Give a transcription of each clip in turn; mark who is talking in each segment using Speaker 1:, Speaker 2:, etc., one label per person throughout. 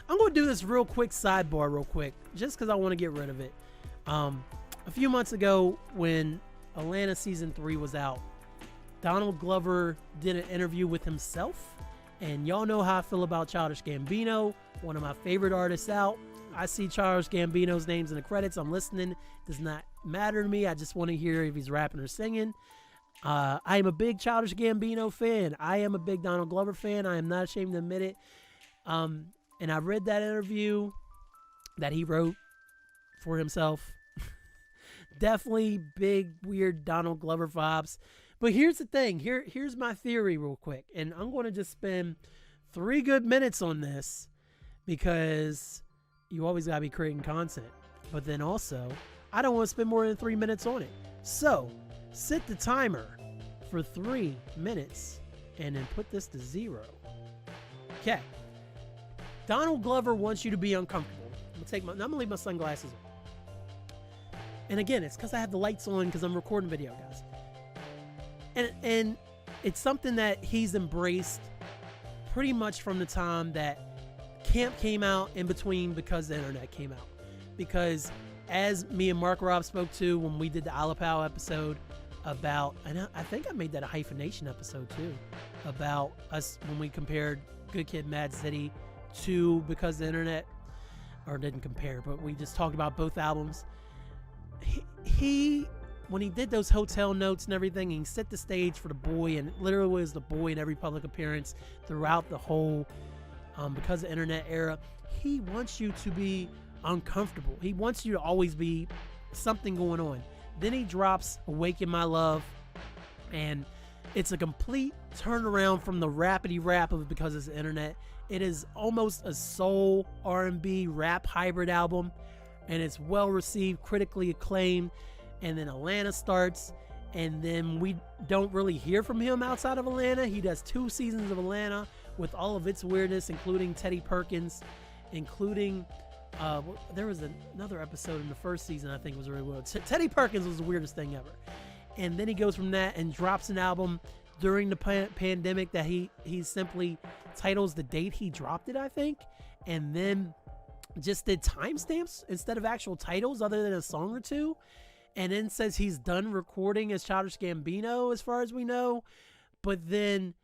Speaker 1: I'm going to do this real quick sidebar real quick, just because I want to get rid of it. A few months ago when Atlanta season 3 was out, Donald Glover did an interview with himself. And y'all know how I feel about Childish Gambino, one of my favorite artists out. I see Childish Gambino's names in the credits. I'm listening. Does not matter to me. I just want to hear if he's rapping or singing. I am a big Childish Gambino fan. I am a big Donald Glover fan. I am not ashamed to admit it. And I read that interview that he wrote for himself. Definitely big, weird Donald Glover vibes. But here's the thing. Here's my theory real quick. And I'm going to just spend 3 good minutes on this because you always got to be creating content. But then also, I don't want to spend more than 3 minutes on it. So, set the timer for 3 minutes and then put this to 0. Okay. Donald Glover wants you to be uncomfortable. I'm going to leave my sunglasses on. And again, it's because I have the lights on because I'm recording video, guys. And it's something that he's embraced pretty much from the time that Camp came out, in between because the internet came out. Because as me and Mark Rob spoke to when we did the Alapau episode about, and I think I made that a hyphenation episode too, about us when we compared Good Kid, Mad City to Because the Internet, or didn't compare, but we just talked about both albums. He when he did those hotel notes and everything, he set the stage for the boy, and it literally was the boy in every public appearance throughout the whole Because of the Internet era. He wants you to be uncomfortable. He wants you to always be something going on. Then he drops Awaken My Love, and it's a complete turnaround from the rapidy rap of Because of the Internet. It is almost a soul R&B rap hybrid album, and it's well received, critically acclaimed. And then Atlanta starts, and then we don't really hear from him outside of Atlanta. He does 2 seasons of Atlanta with all of its weirdness, including Teddy Perkins, including there was another episode in the first season I think was really weird. Teddy Perkins was the weirdest thing ever. And then he goes from that and drops an album during the pandemic that he simply titles the date he dropped it, I think, and then just did timestamps instead of actual titles other than a song or two. And then says he's done recording as Childish Gambino as far as we know. But then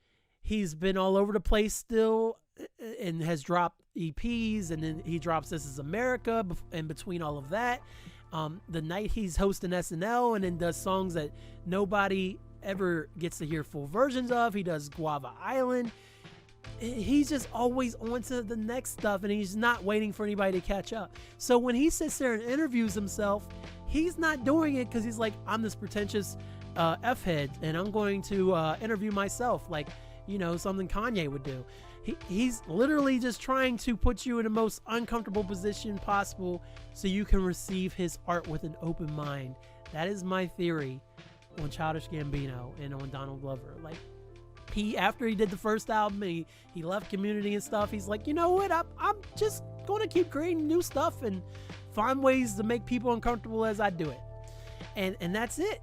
Speaker 1: he's been all over the place still and has dropped EPs. And then he drops This Is America in between all of that. The night he's hosting SNL, and then does songs that nobody ever gets to hear full versions of. He does Guava Island. He's just always on to the next stuff, and he's not waiting for anybody to catch up. So when he sits there and interviews himself, he's not doing it because he's like, I'm this pretentious F-head, and I'm going to interview myself like, you know, something Kanye would do. He's literally just trying to put you in the most uncomfortable position possible so you can receive his art with an open mind. That is my theory on Childish Gambino and on Donald Glover. Like, after he did the first album, he left Community and stuff. He's like, you know what? I'm just going to keep creating new stuff and find ways to make people uncomfortable as I do it. And that's it.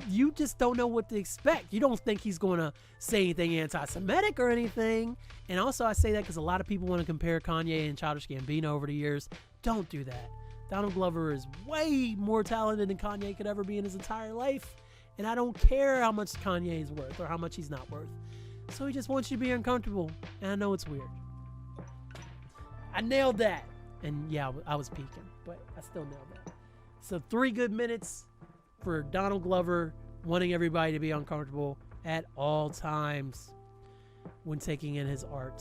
Speaker 1: You just don't know what to expect. You don't think he's going to say anything anti-Semitic or anything. And also I say that because a lot of people want to compare Kanye and Childish Gambino over the years. Don't do that. Donald Glover is way more talented than Kanye could ever be in his entire life. And I don't care how much Kanye is worth or how much he's not worth. So he just wants you to be uncomfortable. And I know it's weird. I nailed that. And yeah, I was peeking, but I still nailed that. So 3 good minutes for Donald Glover wanting everybody to be uncomfortable at all times when taking in his art.